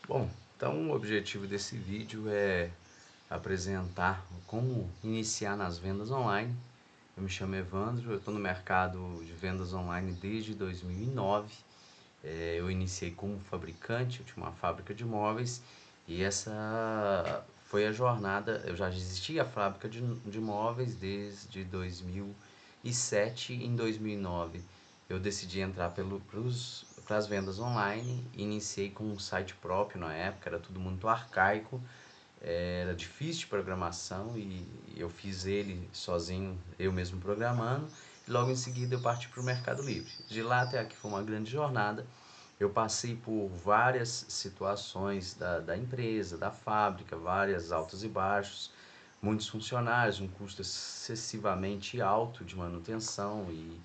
Bom, então o objetivo desse vídeo é apresentar como iniciar nas vendas online. Eu me chamo Evandro, eu estou no mercado de vendas online desde 2009. Eu iniciei como fabricante, eu tinha uma fábrica de móveis e essa foi a jornada. Eu já existia a fábrica de móveis desde 2007. Em 2009 eu decidi entrar para as vendas online. Iniciei com um site próprio na época, era tudo muito arcaico, era difícil de programação e eu fiz ele sozinho, eu mesmo programando. E logo em seguida eu parti para o Mercado Livre. De lá até aqui foi uma grande jornada. Eu passei por várias situações da empresa, da fábrica, várias altos e baixos, muitos funcionários, um custo excessivamente alto de manutenção e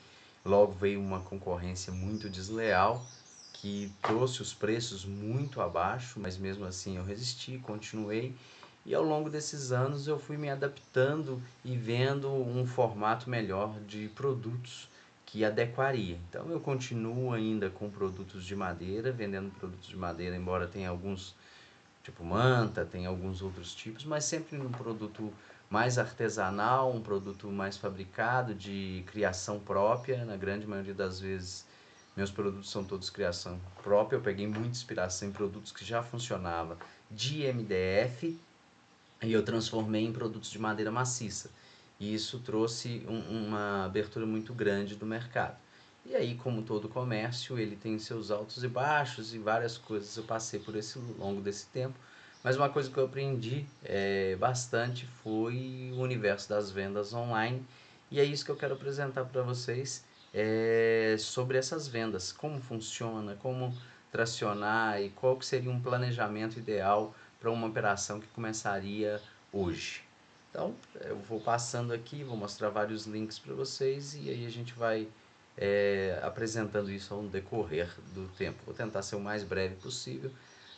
logo veio uma concorrência muito desleal que trouxe os preços muito abaixo, mas mesmo assim eu resisti, continuei e ao longo desses anos eu fui me adaptando e vendo um formato melhor de produtos que adequaria. Então eu continuo ainda com produtos de madeira, vendendo produtos de madeira, embora tenha alguns tipo manta, tem alguns outros tipos, mas sempre num produto mais artesanal, um produto mais fabricado, de criação própria. Na grande maioria das vezes meus produtos são todos criação própria. Eu peguei muita inspiração em produtos que já funcionavam de MDF e eu transformei em produtos de madeira maciça. E isso trouxe uma abertura muito grande do mercado. E aí, como todo comércio, ele tem seus altos e baixos e várias coisas eu passei por esse longo desse tempo. Mas uma coisa que eu aprendi bastante foi o universo das vendas online. E é isso que eu quero apresentar para vocês sobre essas vendas, como funciona, como tracionar e qual que seria um planejamento ideal para uma operação que começaria hoje. Então, eu vou passando aqui, vou mostrar vários links para vocês e aí a gente vai apresentando isso ao decorrer do tempo. Vou tentar ser o mais breve possível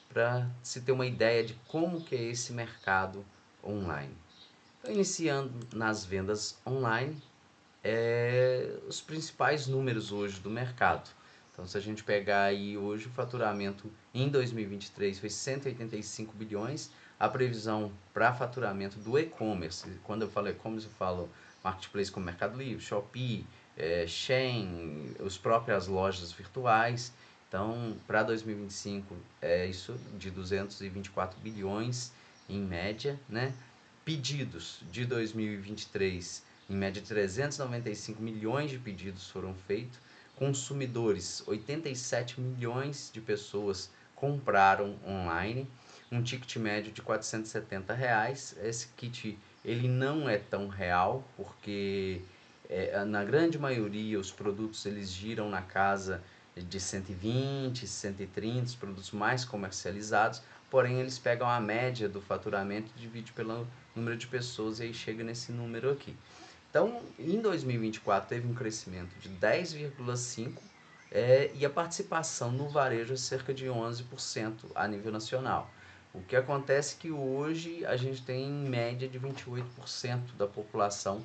para se ter uma ideia de como que é esse mercado online. Então, iniciando nas vendas online, os principais números hoje do mercado. Então, se a gente pegar aí hoje, o faturamento em 2023 foi 185 bilhões. A previsão para faturamento do e-commerce, quando eu falo e-commerce, eu falo marketplace como Mercado Livre, Shopee, Shein, as próprias lojas virtuais. Então, para 2025, é isso de 224 bilhões em média, né? Pedidos de 2023, em média 395 milhões de pedidos foram feitos. Consumidores, 87 milhões de pessoas compraram online. Um ticket médio de R$ 470. Esse kit ele não é tão real, porque na grande maioria os produtos eles giram na casa de 120, 130, os produtos mais comercializados, porém eles pegam a média do faturamento e dividem pelo número de pessoas e aí chega nesse número aqui. Então, em 2024 teve um crescimento de 10,5% e a participação no varejo é cerca de 11% a nível nacional. O que acontece é que hoje a gente tem em média de 28% da população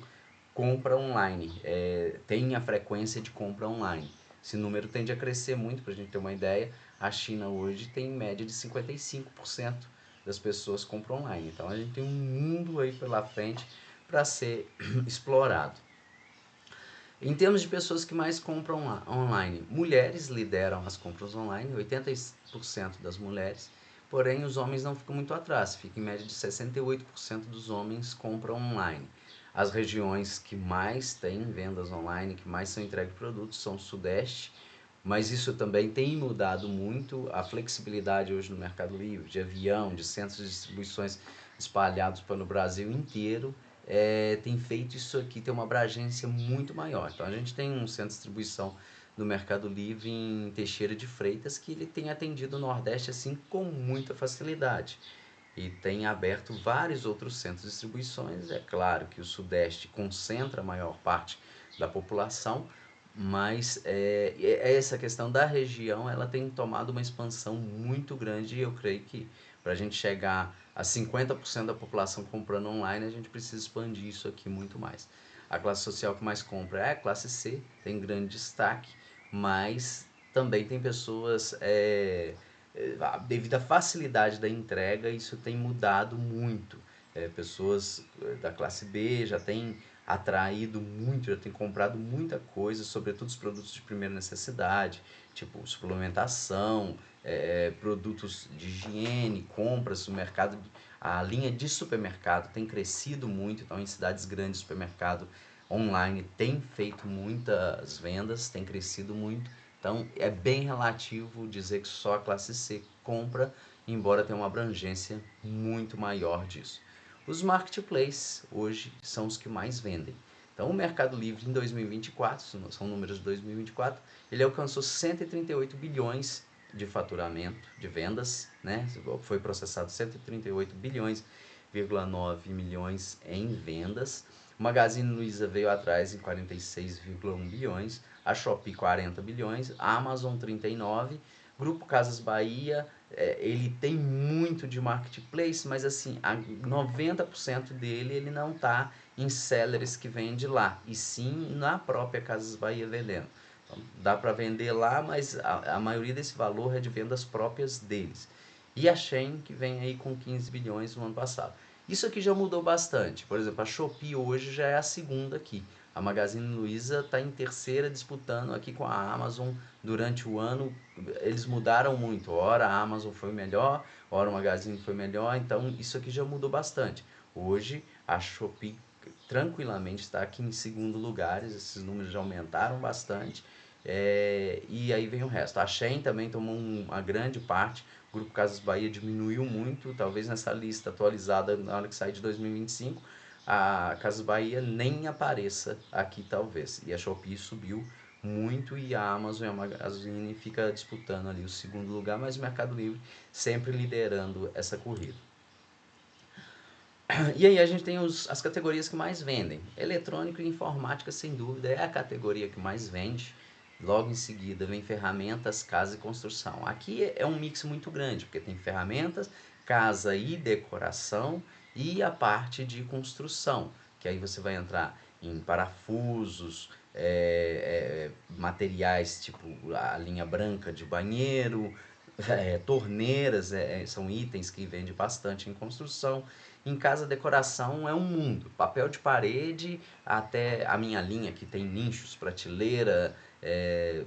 compra online, tem a frequência de compra online. Esse número tende a crescer muito, para a gente ter uma ideia. A China hoje tem em média de 55% das pessoas compram online. Então a gente tem um mundo aí pela frente para ser explorado. Em termos de pessoas que mais compram online, mulheres lideram as compras online, 80% das mulheres, porém os homens não ficam muito atrás, fica em média de 68% dos homens compram online. As regiões que mais têm vendas online, que mais são entregues produtos, são o Sudeste, mas isso também tem mudado muito. A flexibilidade hoje no Mercado Livre, de avião, de centros de distribuições espalhados pelo Brasil inteiro, tem feito isso aqui ter uma abrangência muito maior. Então a gente tem um centro de distribuição do Mercado Livre em Teixeira de Freitas que ele tem atendido o Nordeste assim com muita facilidade. E tem aberto vários outros centros de distribuições. É claro que o Sudeste concentra a maior parte da população, mas essa questão da região ela tem tomado uma expansão muito grande e eu creio que para a gente chegar a 50% da população comprando online, a gente precisa expandir isso aqui muito mais. A classe social que mais compra é a classe C, tem grande destaque, mas também tem pessoas devido à facilidade da entrega, isso tem mudado muito. Pessoas da classe B já têm atraído muito, já têm comprado muita coisa, sobretudo os produtos de primeira necessidade, tipo suplementação, produtos de higiene, compras no mercado. A linha de supermercado tem crescido muito, então em cidades grandes o supermercado online tem feito muitas vendas, tem crescido muito. Então é bem relativo dizer que só a classe C compra, embora tenha uma abrangência muito maior disso. Os marketplaces hoje são os que mais vendem. Então o Mercado Livre em 2024, são números de 2024, ele alcançou 138 bilhões de faturamento, de vendas, né? Foi processado 138 bilhões,9 milhões em vendas. O Magazine Luiza veio atrás em 46,1 bilhões, a Shopee 40 bilhões, a Amazon 39, Grupo Casas Bahia, ele tem muito de marketplace, mas assim, 90% dele ele não está em sellers que vende lá, e sim na própria Casas Bahia vendendo. Então, dá para vender lá, mas a maioria desse valor é de vendas próprias deles. E a Shein, que vem aí com 15 bilhões no ano passado. Isso aqui já mudou bastante. Por exemplo, a Shopee hoje já é a segunda aqui. A Magazine Luiza está em terceira, disputando aqui com a Amazon durante o ano. Eles mudaram muito. Ora a Amazon foi melhor, ora o Magazine foi melhor. Então isso aqui já mudou bastante. Hoje a Shopee tranquilamente está aqui em segundo lugar. Esses números já aumentaram bastante. E aí vem o resto. A Shein também tomou uma grande parte. O Grupo Casas Bahia diminuiu muito. Talvez nessa lista atualizada na hora que sair de 2025, a Casas Bahia nem apareça aqui talvez. E a Shopee subiu muito e a Amazon e a Magazine fica disputando ali o segundo lugar, mas o Mercado Livre sempre liderando essa corrida. E aí a gente tem as categorias que mais vendem. Eletrônico e informática, sem dúvida, é a categoria que mais vende. Logo em seguida vem ferramentas, casa e construção. Aqui é um mix muito grande, porque tem ferramentas, casa e decoração e a parte de construção, que aí você vai entrar em parafusos, materiais tipo a linha branca de banheiro, torneiras, são itens que vende bastante em construção. Em casa, decoração é um mundo, papel de parede até a minha linha que tem nichos, prateleira,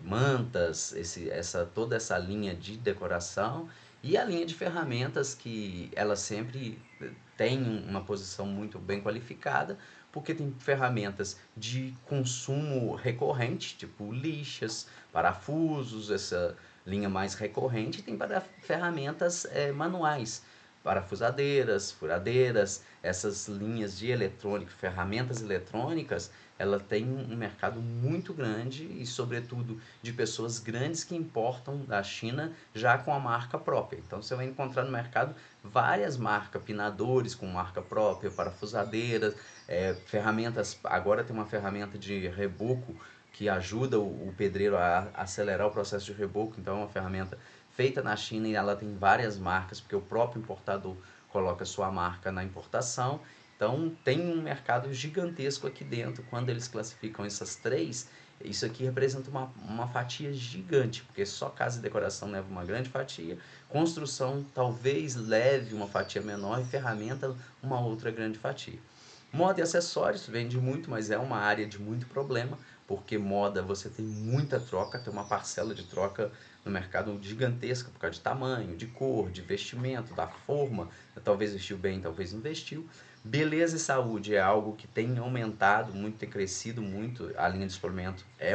mantas, toda essa linha de decoração e a linha de ferramentas que ela sempre tem uma posição muito bem qualificada, porque tem ferramentas de consumo recorrente, tipo lixas, parafusos, essa linha mais recorrente, e tem para ferramentas manuais, parafusadeiras, furadeiras, essas linhas de eletrônica, ferramentas eletrônicas, ela tem um mercado muito grande e, sobretudo, de pessoas grandes que importam da China já com a marca própria. Então, você vai encontrar no mercado várias marcas, pinadores com marca própria, parafusadeiras, ferramentas. Agora tem uma ferramenta de reboco que ajuda o pedreiro a acelerar o processo de reboco. Então, é uma ferramenta feita na China e ela tem várias marcas, porque o próprio importador coloca sua marca na importação. Então tem um mercado gigantesco aqui dentro. Quando eles classificam essas três, isso aqui representa uma fatia gigante, porque só casa e decoração leva uma grande fatia, construção talvez leve uma fatia menor e ferramenta uma outra grande fatia. Moda e acessórios vende muito, mas é uma área de muito problema, porque moda você tem muita troca, tem uma parcela de troca no mercado gigantesca por causa de tamanho, de cor, de vestimento, da forma, talvez vestiu bem, talvez não vestiu. Beleza e saúde é algo que tem aumentado muito, tem crescido muito, a linha de suplemento é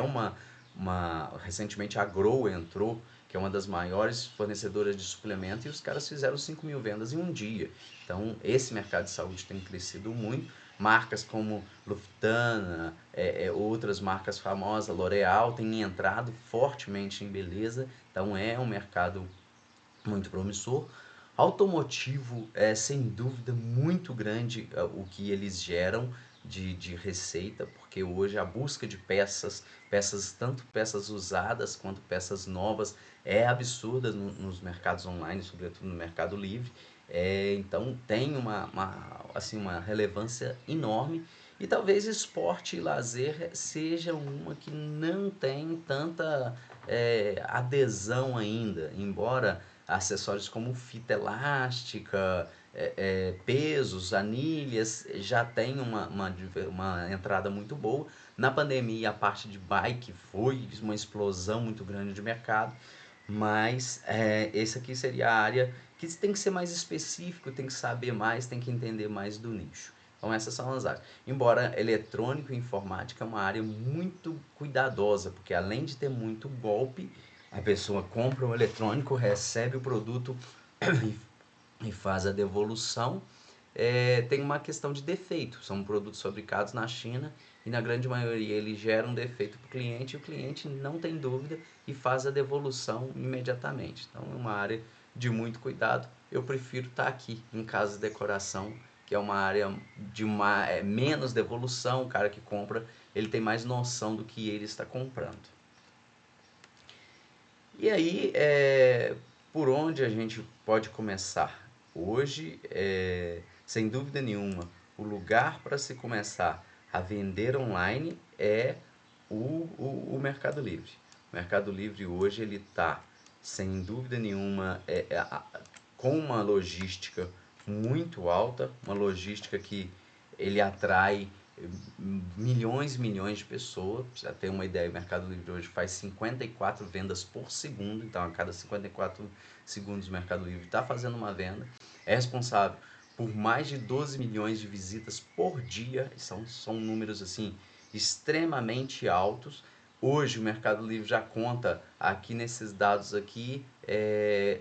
recentemente a Grow entrou, que é uma das maiores fornecedoras de suplemento, e os caras fizeram 5 mil vendas em um dia. Então esse mercado de saúde tem crescido muito. Marcas como Lufthansa, outras marcas famosas, L'Oréal, têm entrado fortemente em beleza, então é um mercado muito promissor. Automotivo é sem dúvida muito grande o que eles geram de receita, porque hoje a busca de tanto peças usadas quanto peças novas, é absurda nos mercados online, sobretudo no Mercado Livre. Então tem assim, uma relevância enorme. E talvez esporte e lazer seja uma que não tem tanta adesão ainda, embora acessórios como fita elástica, pesos, anilhas, já tem uma entrada muito boa. Na pandemia, a parte de bike foi uma explosão muito grande de mercado, mas esse aqui seria a área que tem que ser mais específico, tem que saber mais, tem que entender mais do nicho. Então essas são as áreas. Embora eletrônico e informática é uma área muito cuidadosa, porque além de ter muito golpe, a pessoa compra o eletrônico, recebe o produto e faz a devolução. Tem uma questão de defeito. São produtos fabricados na China e na grande maioria ele gera um defeito para o cliente e o cliente não tem dúvida e faz a devolução imediatamente. Então é uma área de muito cuidado. Eu prefiro estar aqui em casa de decoração, que é uma área de menos devolução. O cara que compra ele tem mais noção do que ele está comprando. E aí, por onde a gente pode começar? Hoje, sem dúvida nenhuma, o lugar para se começar a vender online é o Mercado Livre. O Mercado Livre hoje ele está, sem dúvida nenhuma, com uma logística muito alta, uma logística que ele atrai milhões e milhões de pessoas. Pra você ter uma ideia, o Mercado Livre hoje faz 54 vendas por segundo, então a cada 54 segundos o Mercado Livre está fazendo uma venda. É responsável por mais de 12 milhões de visitas por dia, são números assim extremamente altos. Hoje o Mercado Livre já conta, aqui nesses dados aqui,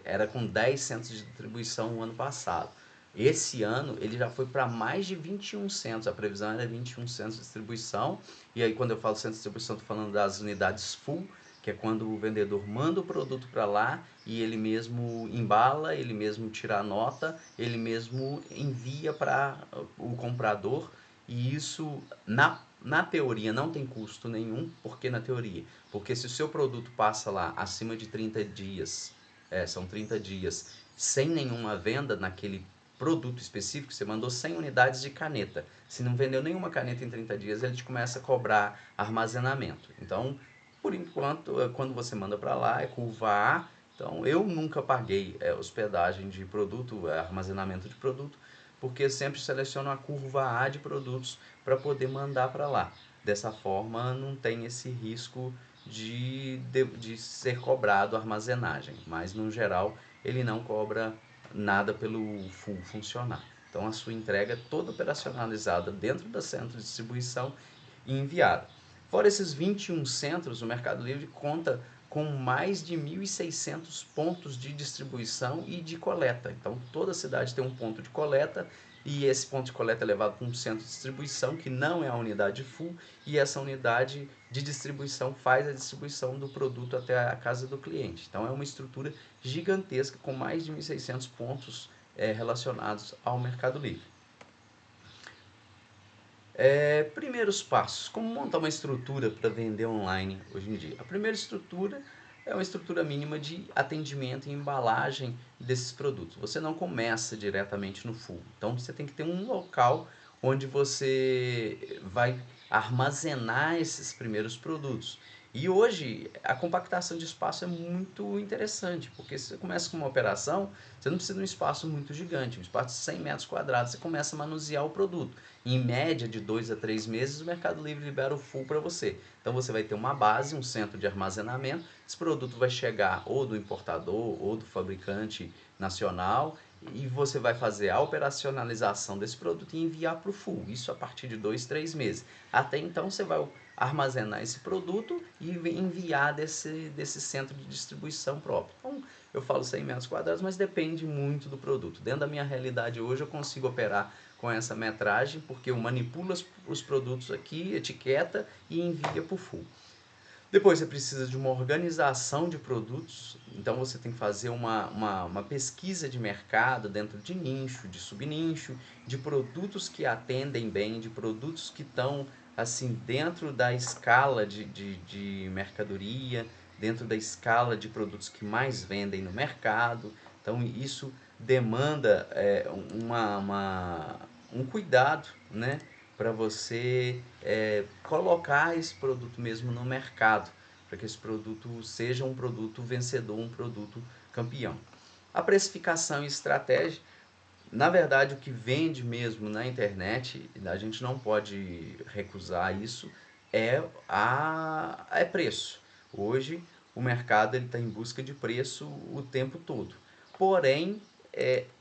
era com 10 centros de distribuição no ano passado. Esse ano ele já foi para mais de 21 centros, a previsão era 21 centros de distribuição, e aí quando eu falo centro de distribuição estou falando das unidades full, que é quando o vendedor manda o produto para lá e ele mesmo embala, ele mesmo tira a nota, ele mesmo envia para o comprador, e isso na teoria não tem custo nenhum. Porque na teoria? Porque se o seu produto passa lá acima de 30 dias, são 30 dias, sem nenhuma venda naquele produto específico, você mandou 100 unidades de caneta. Se não vendeu nenhuma caneta em 30 dias, ele te começa a cobrar armazenamento. Então, por enquanto, quando você manda para lá, é curva A. Então, eu nunca paguei hospedagem de produto, armazenamento de produto, porque sempre seleciono a curva A de produtos para poder mandar para lá. Dessa forma, não tem esse risco de ser cobrado armazenagem, mas no geral ele não cobra nada pelo full funcionar. Então a sua entrega é toda operacionalizada dentro da centro de distribuição e enviada. Fora esses 21 centros, o Mercado Livre conta com mais de 1.600 pontos de distribuição e de coleta. Então toda cidade tem um ponto de coleta, e esse ponto de coleta é levado para um centro de distribuição, que não é a unidade full, e essa unidade de distribuição faz a distribuição do produto até a casa do cliente. Então é uma estrutura gigantesca com mais de 1.600 pontos relacionados ao Mercado Livre. Primeiros passos. Como montar uma estrutura para vender online hoje em dia? A primeira estrutura é uma estrutura mínima de atendimento e embalagem desses produtos. Você não começa diretamente no full. Então você tem que ter um local onde você vai armazenar esses primeiros produtos. E hoje a compactação de espaço é muito interessante, porque se você começa com uma operação, você não precisa de um espaço muito gigante, um espaço de 100 metros quadrados, você começa a manusear o produto. Em média de 2 a 3 meses, o Mercado Livre libera o full para você. Então você vai ter uma base, um centro de armazenamento, esse produto vai chegar ou do importador ou do fabricante nacional, e você vai fazer a operacionalização desse produto e enviar para o full. Isso a partir de 2, 3 meses. Até então você vai armazenar esse produto e enviar desse centro de distribuição próprio. Então, eu falo 100 metros quadrados, mas depende muito do produto. Dentro da minha realidade hoje, eu consigo operar com essa metragem, porque eu manipulo os produtos aqui, etiqueta e envia para o full. Depois você precisa de uma organização de produtos, então você tem que fazer uma pesquisa de mercado dentro de nicho, de subnicho, de produtos que atendem bem, de produtos que estão assim dentro da escala de mercadoria, dentro da escala de produtos que mais vendem no mercado. Então isso demanda um cuidado, né, para você colocar esse produto mesmo no mercado, para que esse produto seja um produto vencedor, um produto campeão. A precificação e estratégia, na verdade, o que vende mesmo na internet, a gente não pode recusar isso, é preço. Hoje, o mercado está em busca de preço o tempo todo. Porém,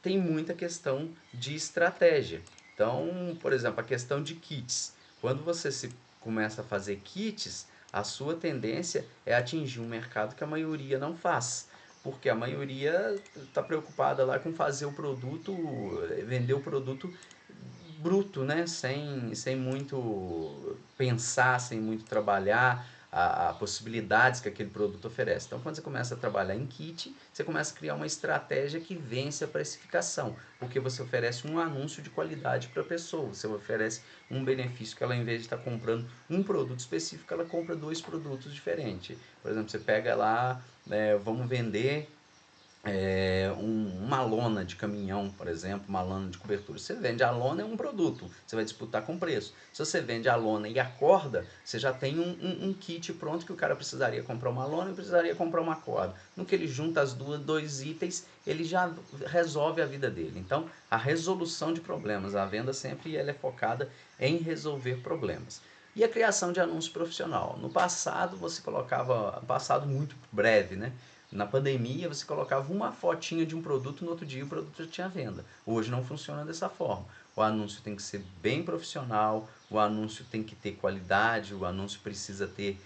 tem muita questão de estratégia. Então, por exemplo, a questão de kits. Quando você começa a fazer kits, a sua tendência é atingir um mercado que a maioria não faz. Porque a maioria está preocupada lá com fazer o produto, vender o produto bruto, né? Sem muito pensar, sem muito trabalhar a possibilidades que aquele produto oferece. Então, quando você começa a trabalhar em kit, você começa a criar uma estratégia que vence a precificação, porque você oferece um anúncio de qualidade para a pessoa, você oferece um benefício que ela, em vez de estar comprando um produto específico, ela compra dois produtos diferentes. Por exemplo, você pega lá, vamos vender uma lona de caminhão, por exemplo, uma lona de cobertura. Você vende a lona, é um produto, você vai disputar com preço. Se você vende a lona e a corda, você já tem um kit pronto que o cara precisaria comprar uma lona e precisaria comprar uma corda. No que ele junta as dois itens, ele já resolve a vida dele. Então, a resolução de problemas, a venda sempre ela é focada em resolver problemas. E a criação de anúncio profissional. No passado, você colocava, passado muito breve, né? Na pandemia, você colocava uma fotinha de um produto, no outro dia o produto já tinha venda. Hoje não funciona dessa forma. O anúncio tem que ser bem profissional, o anúncio tem que ter qualidade, o anúncio precisa ter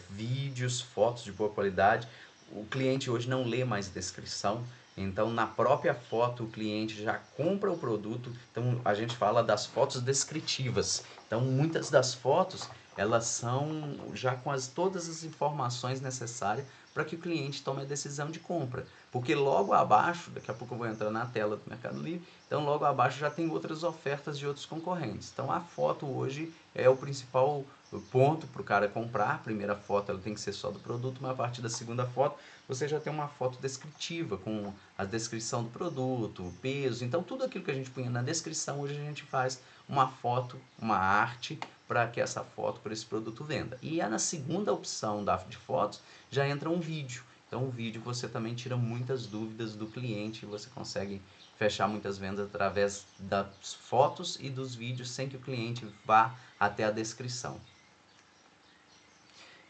vídeos, fotos de boa qualidade. O cliente hoje não lê mais descrição, então na própria foto o cliente já compra o produto. Então a gente fala das fotos descritivas. Então muitas das fotos elas são já com todas as informações necessárias para que o cliente tome a decisão de compra. Porque logo abaixo, daqui a pouco eu vou entrar na tela do Mercado Livre, então logo abaixo já tem outras ofertas de outros concorrentes. Então a foto hoje é o principal ponto para o cara comprar. A primeira foto ela tem que ser só do produto, mas a partir da segunda foto você já tem uma foto descritiva com a descrição do produto, o peso. Então tudo aquilo que a gente punha na descrição, hoje a gente faz uma foto, uma arte para que essa foto para esse produto venda. E na segunda opção de fotos já entra um vídeo. Então o vídeo você também tira muitas dúvidas do cliente, você consegue fechar muitas vendas através das fotos e dos vídeos sem que o cliente vá até a descrição.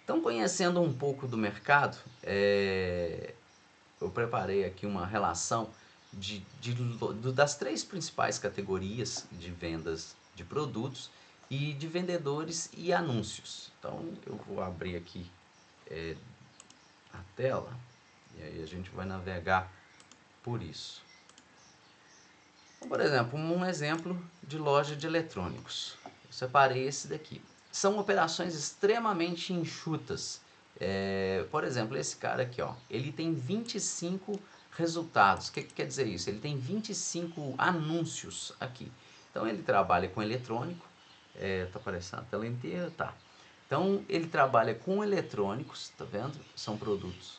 Então, conhecendo um pouco do mercado, eu preparei aqui uma relação das três principais categorias de vendas de produtos e de vendedores e anúncios. Então, eu vou abrir aqui a tela e aí a gente vai navegar por isso. Então, por exemplo, um exemplo de loja de eletrônicos. Eu separei esse daqui. São operações extremamente enxutas. Por exemplo, esse cara aqui, ó, ele tem 25 resultados. O que quer dizer isso? Ele tem 25 anúncios aqui. Então ele trabalha com eletrônico. Tá aparecendo a tela inteira? Tá. Então ele trabalha com eletrônicos, tá vendo? São produtos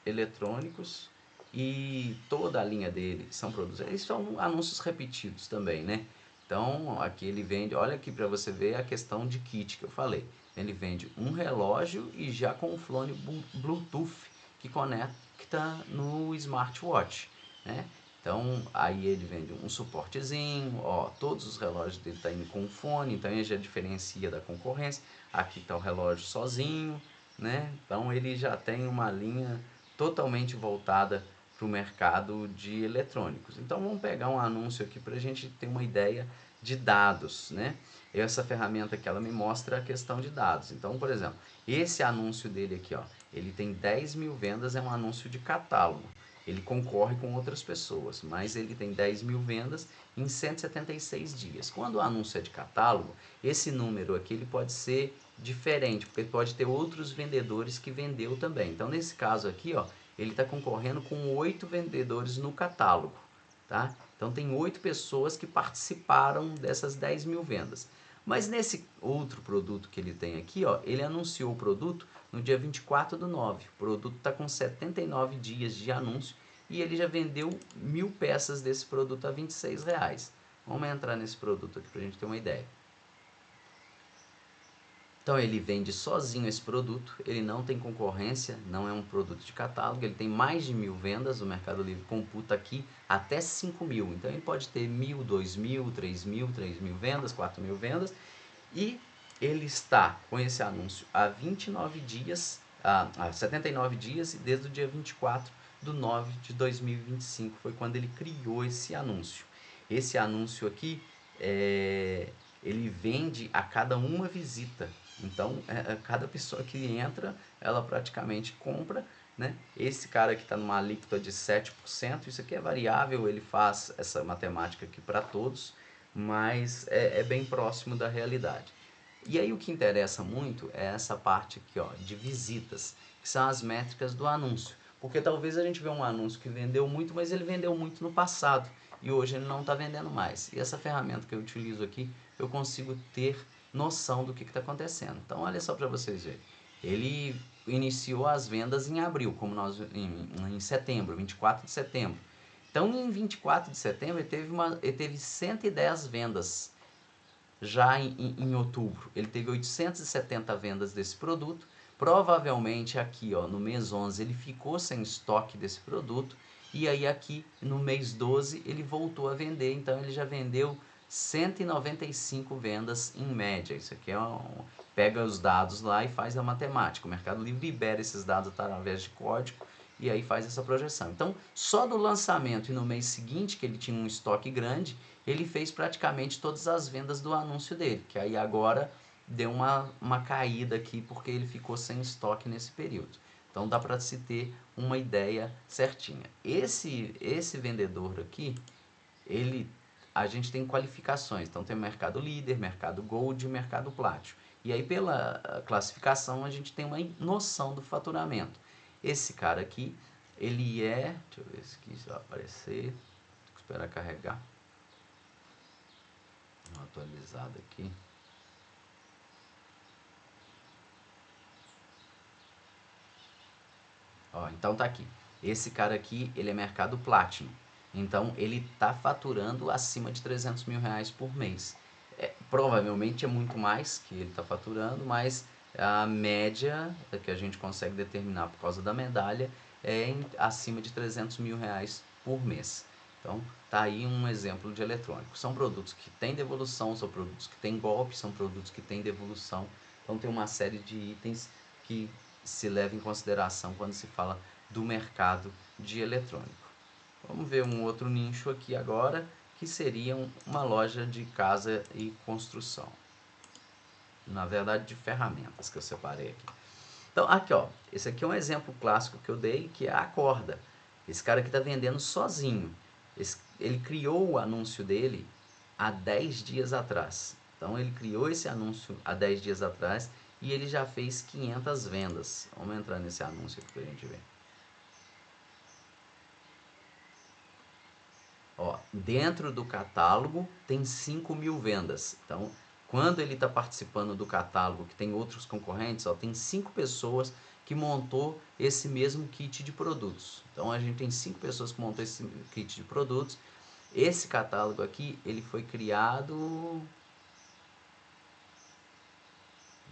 eletrônicos e toda a linha dele são produtos. Eles são anúncios repetidos também, né? Então aqui ele vende, olha aqui para você ver a questão de kit que eu falei. Ele vende um relógio e já com um fone Bluetooth que conecta no smartwatch, né? Então aí ele vende um suportezinho, ó, todos os relógios dele tá indo com fone, então ele já diferencia da concorrência. Aqui está o relógio sozinho, né? Então ele já tem uma linha totalmente voltada para o mercado de eletrônicos. Então vamos pegar um anúncio aqui para a gente ter uma ideia de dados, né? Essa ferramenta aqui ela me mostra a questão de dados. Então, por exemplo, esse anúncio dele aqui, ó, ele tem 10 mil vendas, é um anúncio de catálogo. Ele concorre com outras pessoas, mas ele tem 10 mil vendas em 176 dias. Quando o anúncio é de catálogo, esse número aqui ele pode ser diferente, porque pode ter outros vendedores que vendeu também. Então, nesse caso aqui, ó, ele está concorrendo com 8 vendedores no catálogo, tá? Então, tem 8 pessoas que participaram dessas 10 mil vendas. Mas nesse outro produto que ele tem aqui, ó, ele anunciou o produto no dia 24/9. O produto está com 79 dias de anúncio e ele já vendeu 1000 peças desse produto a R$ 26. Vamos entrar nesse produto aqui para a gente ter uma ideia. Então ele vende sozinho esse produto, ele não tem concorrência, não é um produto de catálogo, ele tem mais de 1000 vendas, o Mercado Livre computa aqui até 5.000, então ele pode ter 1.000, 2.000, 3.000 vendas, 4.000 vendas, e ele está com esse anúncio há 29 dias, há 79 dias, e desde o dia 24/9/2025 foi quando ele criou esse anúncio. Esse anúncio aqui, ele vende a cada uma visita. Então, cada pessoa que entra, ela praticamente compra, né? Esse cara aqui está numa alíquota de 7%, isso aqui é variável, ele faz essa matemática aqui para todos, mas é bem próximo da realidade. E aí o que interessa muito é essa parte aqui, ó, de visitas, que são as métricas do anúncio. Porque talvez a gente vê um anúncio que vendeu muito, mas ele vendeu muito no passado e hoje ele não está vendendo mais. E essa ferramenta que eu utilizo aqui, eu consigo ter noção do que está acontecendo. Então olha só para vocês verem. Ele iniciou as vendas em abril, como nós em setembro, 24 de setembro. Então em 24 de setembro ele teve 110 vendas. Já em outubro ele teve 870 vendas desse produto. Provavelmente aqui, ó, no mês 11 ele ficou sem estoque desse produto. E aí aqui no mês 12 ele voltou a vender, então ele já vendeu 195 vendas em média. Isso aqui pega os dados lá e faz a matemática. O Mercado Livre libera esses dados através de código e aí faz essa projeção. Então, só do lançamento e no mês seguinte, que ele tinha um estoque grande, ele fez praticamente todas as vendas do anúncio dele, que aí agora deu uma caída aqui porque ele ficou sem estoque nesse período. Então dá para se ter uma ideia certinha. Esse vendedor aqui, a gente tem qualificações. Então tem Mercado Líder, Mercado Gold e Mercado Platinum. E aí pela classificação a gente tem uma noção do faturamento. Esse cara aqui, ele é... Deixa eu ver se aqui vai aparecer. Tem que esperar carregar. Uma atualizada aqui. Ó, então tá aqui. Esse cara aqui, ele é Mercado Platinum. Então ele tá faturando acima de 300 mil reais por mês. Provavelmente é muito mais que ele está faturando, mas a média que a gente consegue determinar por causa da medalha é acima de 300 mil reais por mês. Então, tá aí um exemplo de eletrônico. São produtos que têm devolução, são produtos que têm golpe, são produtos que têm devolução. Então, tem uma série de itens que se leva em consideração quando se fala do mercado de eletrônico. Vamos ver um outro nicho aqui agora, que seria uma loja de casa e construção. Na verdade, de ferramentas que eu separei aqui. Então, aqui ó, esse aqui é um exemplo clássico que eu dei, que é a corda. Esse cara aqui está vendendo sozinho. Ele criou o anúncio dele há 10 dias atrás. Então, ele criou esse anúncio há 10 dias atrás e ele já fez 500 vendas. Vamos entrar nesse anúncio aqui para a gente ver. Ó, dentro do catálogo tem 5.000 vendas. Então, quando ele está participando do catálogo, que tem outros concorrentes, ó, tem 5 pessoas que montou esse mesmo kit de produtos. Então, a gente tem 5 pessoas que montou esse kit de produtos. Esse catálogo aqui, ele foi criado...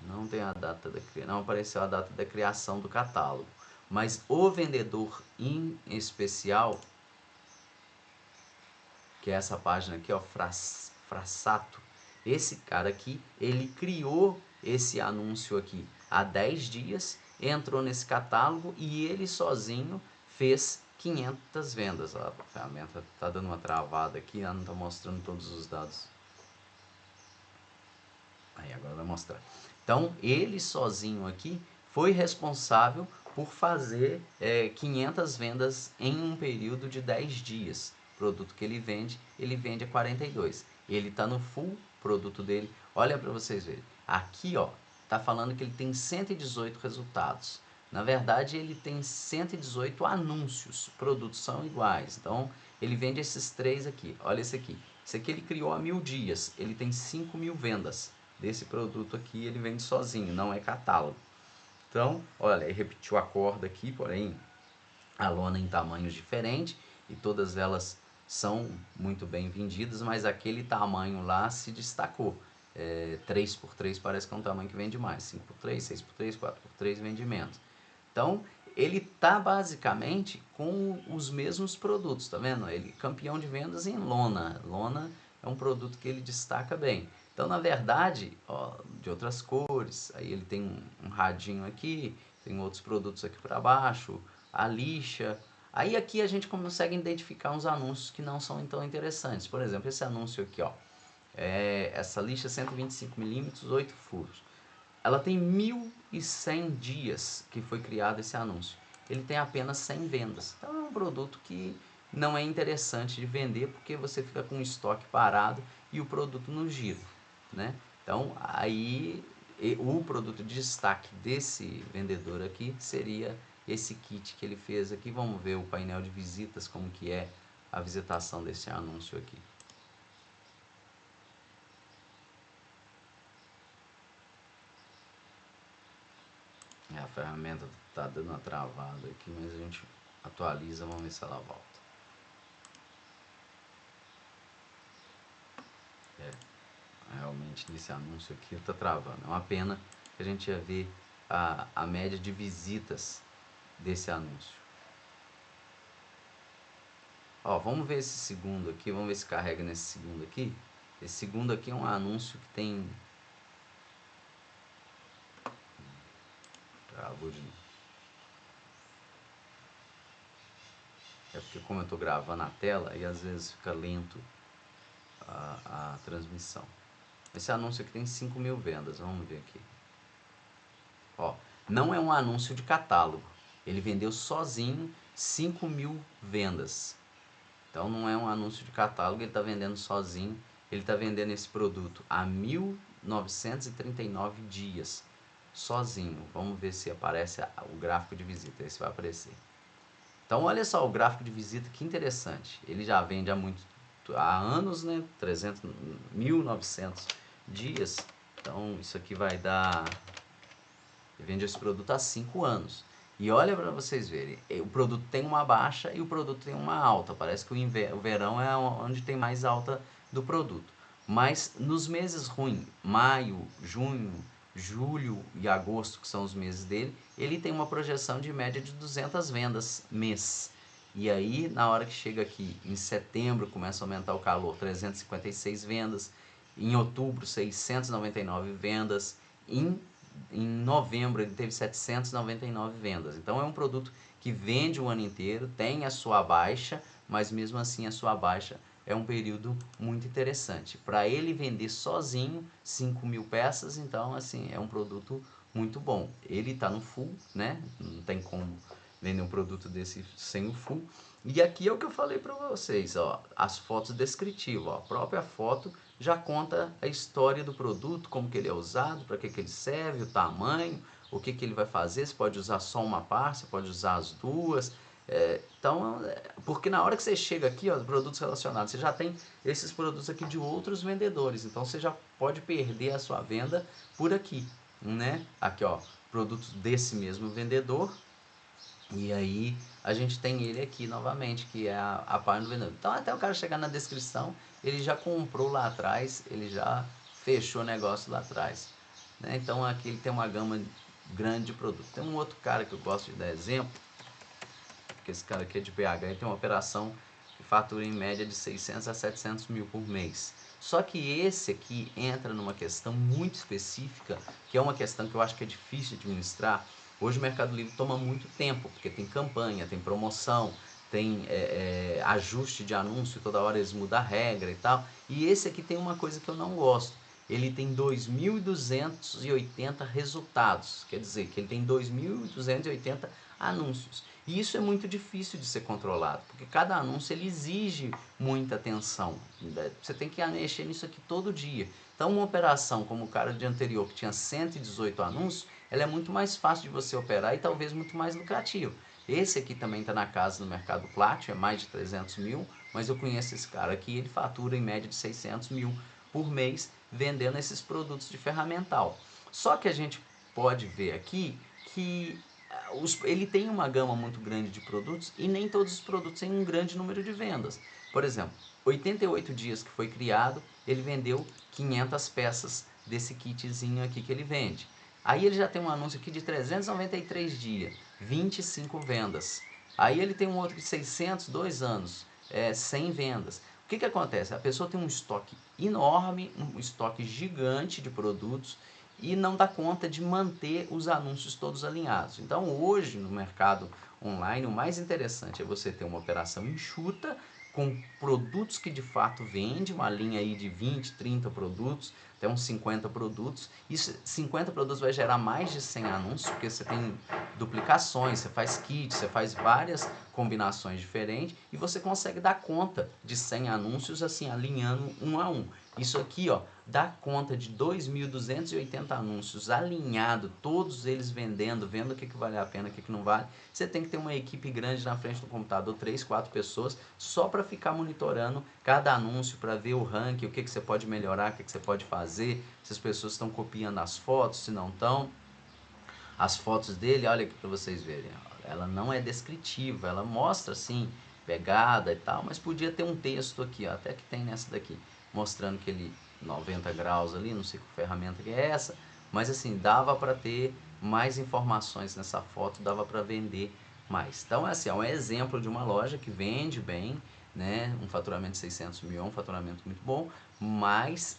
Não tem a data não apareceu a data da criação do catálogo. Mas o vendedor em especial, que é essa página aqui, ó, Frassato. Esse cara aqui, ele criou esse anúncio aqui há 10 dias, entrou nesse catálogo e ele sozinho fez 500 vendas. A ferramenta está dando uma travada aqui, ela não está mostrando todos os dados. Aí agora vai mostrar. Então, ele sozinho aqui foi responsável por fazer 500 vendas em um período de 10 dias. O produto que ele vende a 42. Ele está no full produto dele. Olha para vocês verem. Aqui, ó, tá falando que ele tem 118 resultados. Na verdade, ele tem 118 anúncios. Produtos são iguais. Então, ele vende esses 3 aqui. Olha esse aqui. Esse aqui ele criou há 1000 dias. Ele tem 5.000 vendas. Desse produto aqui ele vende sozinho, não é catálogo. Então, olha, ele repetiu a corda aqui, porém a lona em tamanhos diferentes e todas elas são muito bem vendidas, mas aquele tamanho lá se destacou. 3x3 parece que é um tamanho que vende mais, 5x3, 6x3, 4x3 vende menos. Então, ele tá basicamente com os mesmos produtos, tá vendo? Ele é campeão de vendas em lona. Lona é um produto que ele destaca bem. Então, na verdade, ó, de outras cores, aí ele tem um radinho aqui, tem outros produtos aqui para baixo, a lixa. Aí aqui a gente consegue identificar uns anúncios que não são tão interessantes. Por exemplo, esse anúncio aqui, ó, essa lixa 125mm, 8 furos. Ela tem 1.100 dias que foi criado esse anúncio. Ele tem apenas 100 vendas. Então é um produto que não é interessante de vender porque você fica com o estoque parado e o produto no giro, né? Então aí o produto de destaque desse vendedor aqui seria esse kit que ele fez aqui. Vamos ver o painel de visitas, como que é a visitação desse anúncio aqui. A ferramenta está dando uma travada aqui, mas a gente atualiza, vamos ver se ela volta. Realmente nesse anúncio aqui está travando. É uma pena que a gente ia ver a média de visitas desse anúncio. Ó, vamos ver esse segundo aqui, vamos ver se carrega nesse segundo aqui. Esse segundo aqui é um anúncio que tem... Travou de novo. É porque como eu estou gravando a tela e às vezes fica lento a transmissão. Esse anúncio aqui tem 5.000 vendas, vamos ver aqui. Ó, não é um anúncio de catálogo, ele vendeu sozinho 5.000 vendas. Então não é um anúncio de catálogo, ele está vendendo sozinho, ele está vendendo esse produto há 1.939 dias, sozinho. Vamos ver se aparece o gráfico de visita, esse vai aparecer. Então olha só o gráfico de visita, que interessante. Ele já vende há anos, né? 1.900 dias. Então isso aqui vai dar... Ele vende esse produto há 5 anos. E olha para vocês verem, o produto tem uma baixa e o produto tem uma alta. Parece que o verão é onde tem mais alta do produto. Mas nos meses ruins, maio, junho, julho e agosto, que são os meses dele, ele tem uma projeção de média de 200 vendas mês. E aí, na hora que chega aqui em setembro, começa a aumentar o calor, 356 vendas. Em outubro, 699 vendas. Em novembro, ele teve 799 vendas. Então, é um produto que vende o ano inteiro, tem a sua baixa, mas mesmo assim a sua baixa é um período muito interessante. Para ele vender sozinho 5.000 peças, então assim, é um produto muito bom. Ele está no full, né? Não tem como vender um produto desse sem o full. E aqui é o que eu falei para vocês, ó, as fotos descritivas, ó, a própria foto já conta a história do produto, como que ele é usado, para que ele serve, o tamanho, o que ele vai fazer, você pode usar só uma parte, você pode usar as duas. Então, porque na hora que você chega aqui, ó, produtos relacionados, você já tem esses produtos aqui de outros vendedores, então você já pode perder a sua venda por aqui, né? Aqui, ó, produtos desse mesmo vendedor, e aí a gente tem ele aqui novamente, que é a página do vendedor. Então até o cara chegar na descrição, ele já comprou lá atrás, ele já fechou o negócio lá atrás, né? Então aqui ele tem uma gama grande de produtos. Tem um outro cara que eu gosto de dar exemplo, porque esse cara aqui é de BH, ele tem uma operação que fatura em média de 600 a 700 mil por mês. Só que esse aqui entra numa questão muito específica, que é uma questão que eu acho que é difícil de administrar. Hoje o Mercado Livre toma muito tempo, porque tem campanha, tem promoção, tem ajuste de anúncio, toda hora eles mudam a regra e tal. E esse aqui tem uma coisa que eu não gosto. Ele tem 2.280 resultados, quer dizer que ele tem 2.280 anúncios. E isso é muito difícil de ser controlado, porque cada anúncio ele exige muita atenção. Você tem que mexer nisso aqui todo dia. Então uma operação como o cara de anterior, que tinha 118 anúncios, ela é muito mais fácil de você operar e talvez muito mais lucrativa. Esse aqui também está na casa do Mercado Platinum, é mais de 300 mil, mas eu conheço esse cara aqui, ele fatura em média de 600 mil por mês vendendo esses produtos de ferramental. Só que a gente pode ver aqui que ele tem uma gama muito grande de produtos e nem todos os produtos têm um grande número de vendas. Por exemplo, 88 dias que foi criado, ele vendeu 500 peças desse kitzinho aqui que ele vende. Aí ele já tem um anúncio aqui de 393 dias, 25 vendas. Aí ele tem um outro de 600, 2 anos, 100 vendas. O que acontece? A pessoa tem um estoque enorme, um estoque gigante de produtos e não dá conta de manter os anúncios todos alinhados. Então hoje no mercado online o mais interessante é você ter uma operação enxuta, com produtos que de fato vende, uma linha aí de 20, 30 produtos, até uns 50 produtos. Isso, 50 produtos vai gerar mais de 100 anúncios, porque você tem duplicações, você faz kits, você faz várias combinações diferentes e você consegue dar conta de 100 anúncios assim, alinhando um a um. Isso aqui, ó, dá conta de 2.280 anúncios alinhado, todos eles vendendo, vendo o que vale a pena, o que não vale. Você tem que ter uma equipe grande na frente do computador, 3, 4 pessoas, só para ficar monitorando cada anúncio, para ver o ranking, o que você pode melhorar, o que você pode fazer, se as pessoas estão copiando as fotos, se não estão. As fotos dele, olha aqui para vocês verem, ela não é descritiva, ela mostra assim, pegada e tal, mas podia ter um texto aqui, ó, até que tem nessa daqui, mostrando que ele 90 graus ali, não sei que ferramenta que é essa, mas assim, dava para ter mais informações nessa foto, dava para vender mais. Então assim, é um exemplo de uma loja que vende bem, né, um faturamento de 600 mil é um faturamento muito bom, mas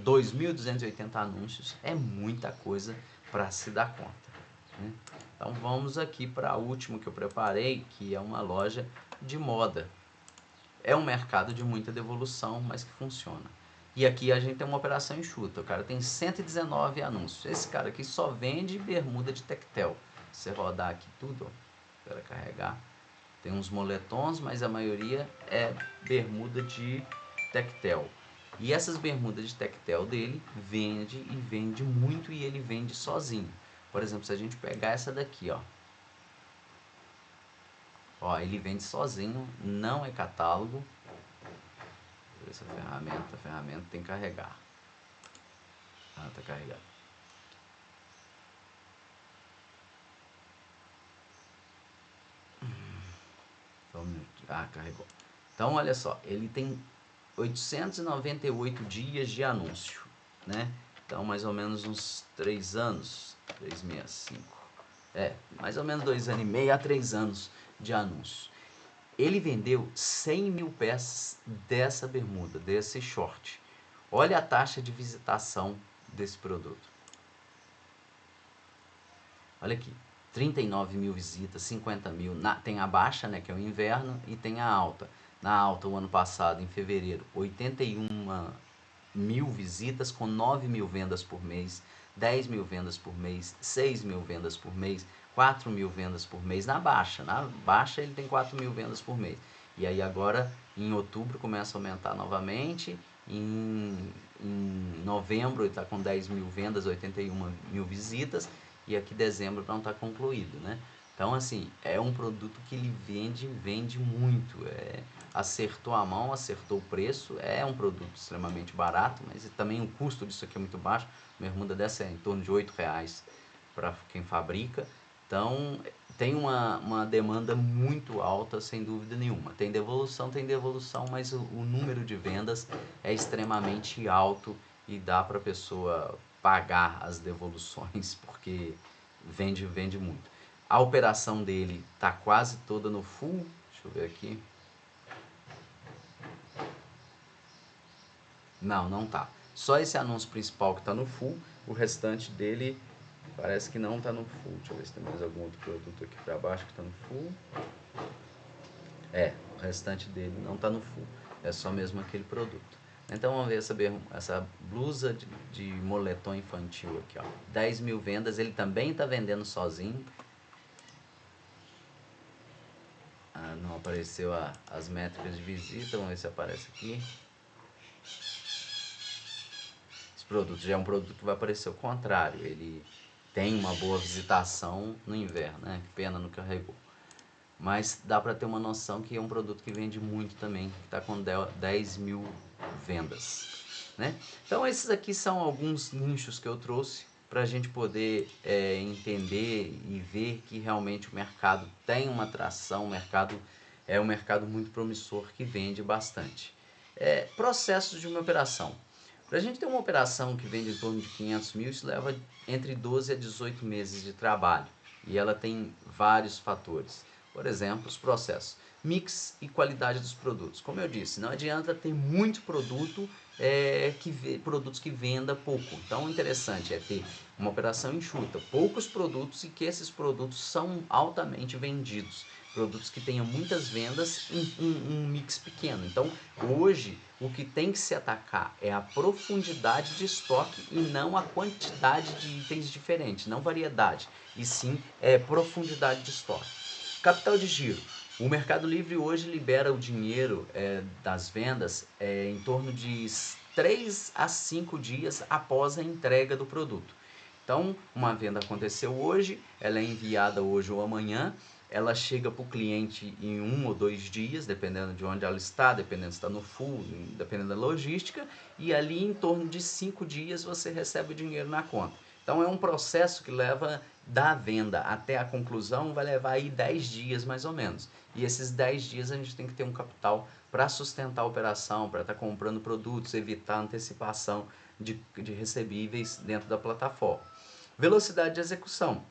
2.280 anúncios é muita coisa para se dar conta, né? Então vamos aqui para a última que eu preparei, que é uma loja de moda. É um mercado de muita devolução, mas que funciona. E aqui a gente tem uma operação enxuta. O cara tem 119 anúncios. Esse cara aqui só vende bermuda de tectel. Se você rodar aqui tudo, ó, espera carregar. Tem uns moletons, mas a maioria é bermuda de tectel. E essas bermudas de tectel dele vende e vende muito, e ele vende sozinho. Por exemplo, se a gente pegar essa daqui, ó. Ó, ele vende sozinho, não é catálogo. Essa ferramenta, a ferramenta tem que carregar. Ah, tá carregado. Carregou. Então, olha só, ele tem 898 dias de anúncio, né? Então, mais ou menos uns 3 anos, 365. Mais ou menos 2 anos e meio a 3 anos de anúncio. Ele vendeu 100 mil peças dessa bermuda, desse short. Olha a taxa de visitação desse produto. Olha aqui, 39 mil visitas, 50 mil. Tem a baixa, né, que é o inverno, e tem a alta. Na alta, o ano passado, em fevereiro, 81 mil visitas com 9 mil vendas por mês, 10 mil vendas por mês, 6 mil vendas por mês, 4 mil vendas por mês. Na baixa ele tem 4 mil vendas por mês. E aí agora, em outubro, começa a aumentar novamente. Em novembro ele está com 10 mil vendas, 81 mil visitas. E aqui dezembro não está concluído, né? Então, assim, é um produto que ele vende muito. Acertou a mão, acertou o preço. É um produto extremamente barato, mas também o custo disso aqui é muito baixo. Uma bermuda dessa é em torno de R$8 para quem fabrica. Então, tem uma demanda muito alta, sem dúvida nenhuma. Tem devolução, mas o número de vendas é extremamente alto e dá para a pessoa pagar as devoluções, porque vende muito. A operação dele está quase toda no full. Deixa eu ver aqui. Não tá. Só esse anúncio principal que está no full. O restante dele parece que não está no full. Deixa eu ver se tem mais algum outro produto aqui para baixo que está no full. O restante dele não está no full. É só mesmo aquele produto. Então vamos ver essa blusa de moletom infantil aqui, ó. 10 mil vendas, ele também está vendendo sozinho. Não apareceu as métricas de visita, vamos ver se aparece aqui. Esse produto já é um produto que vai aparecer o contrário, ele tem uma boa visitação no inverno, né? Que pena, não carregou. Mas dá para ter uma noção que é um produto que vende muito também, que está com 10 mil vendas, né? Então esses aqui são alguns nichos que eu trouxe para a gente poder entender e ver que realmente o mercado tem uma atração, o mercado é um mercado muito promissor que vende bastante. Processos de uma operação. Para a gente ter uma operação que vende em torno de 500 mil, isso leva entre 12 a 18 meses de trabalho. E ela tem vários fatores. Por exemplo, os processos. Mix e qualidade dos produtos. Como eu disse, não adianta ter muito produto, produtos que venda pouco. Então, o interessante é ter uma operação enxuta, poucos produtos e que esses produtos são altamente vendidos. Produtos que tenham muitas vendas em um mix pequeno. Então, hoje, o que tem que se atacar é a profundidade de estoque e não a quantidade de itens diferentes, não variedade, e sim profundidade de estoque. Capital de giro. O Mercado Livre hoje libera o dinheiro das vendas em torno de 3 a 5 dias após a entrega do produto. Então, uma venda aconteceu hoje, ela é enviada hoje ou amanhã, ela chega para o cliente em 1 ou 2 dias, dependendo de onde ela está, dependendo se está no full, dependendo da logística, e ali em torno de 5 dias você recebe o dinheiro na conta. Então é um processo que leva da venda até a conclusão, vai levar aí 10 dias mais ou menos. E esses 10 dias a gente tem que ter um capital para sustentar a operação, para estar comprando produtos, evitar antecipação de recebíveis dentro da plataforma. Velocidade de execução.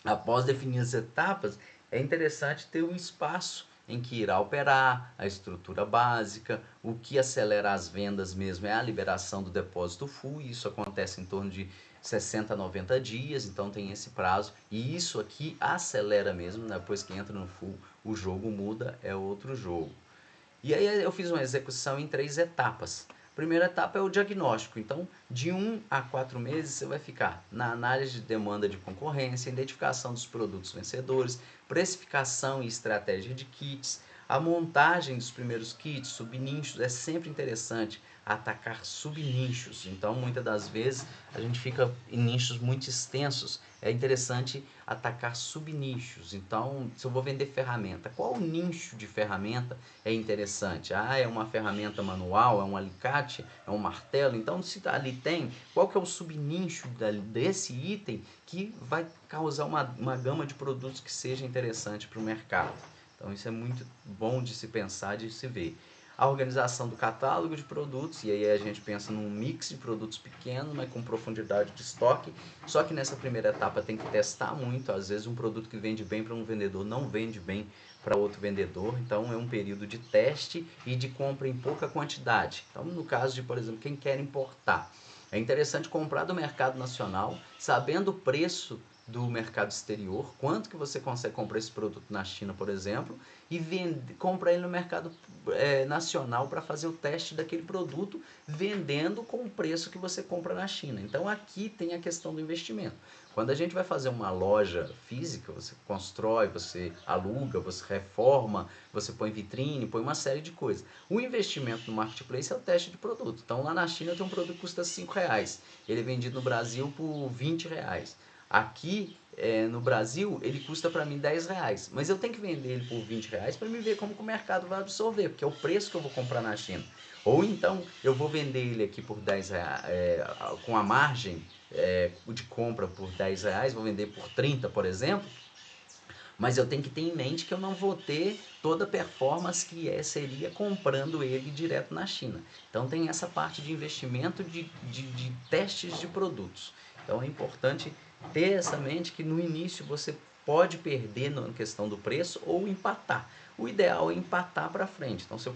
Após definir as etapas, é interessante ter um espaço em que irá operar, a estrutura básica, o que acelera as vendas mesmo é a liberação do depósito full, e isso acontece em torno de 60 a 90 dias, então tem esse prazo, e isso aqui acelera mesmo, né? Depois que entra no full, o jogo muda, é outro jogo. E aí eu fiz uma execução em 3 etapas. A primeira etapa é o diagnóstico. Então, de 1 a 4 meses você vai ficar na análise de demanda de concorrência, identificação dos produtos vencedores, precificação e estratégia de kits, a montagem dos primeiros kits, subnichos. É sempre interessante atacar subnichos. Então, muitas das vezes a gente fica em nichos muito extensos. É interessante atacar subnichos. Então, se eu vou vender ferramenta, qual o nicho de ferramenta é interessante? É uma ferramenta manual, é um alicate, é um martelo. Então, se ali tem, qual que é o subnicho desse item que vai causar uma gama de produtos que seja interessante para o mercado? Então, isso é muito bom de se pensar, de se ver. A organização do catálogo de produtos, e aí a gente pensa num mix de produtos pequenos, mas com profundidade de estoque. Só que nessa primeira etapa tem que testar muito. Às vezes um produto que vende bem para um vendedor não vende bem para outro vendedor. Então é um período de teste e de compra em pouca quantidade. Então, no caso de, por exemplo, quem quer importar, é interessante comprar do mercado nacional, sabendo o preço do mercado exterior, quanto que você consegue comprar esse produto na China, por exemplo, e comprar ele no mercado nacional para fazer o teste daquele produto, vendendo com o preço que você compra na China. Então aqui tem a questão do investimento. Quando a gente vai fazer uma loja física, você constrói, você aluga, você reforma, você põe vitrine, põe uma série de coisas. O investimento no marketplace é o teste de produto. Então lá na China tem um produto que custa R$5, ele é vendido no Brasil por R$20. Aqui no Brasil ele custa para mim R$10, mas eu tenho que vender ele por R$20 para me ver como que o mercado vai absorver, porque é o preço que eu vou comprar na China. Ou então eu vou vender ele aqui por R$10, com a margem de compra por R$10, vou vender por 30, por exemplo, mas eu tenho que ter em mente que eu não vou ter toda a performance que seria comprando ele direto na China. Então tem essa parte de investimento de testes de produtos. Então é importante ter essa mente que no início você pode perder na questão do preço ou empatar. O ideal é empatar para frente. Então, se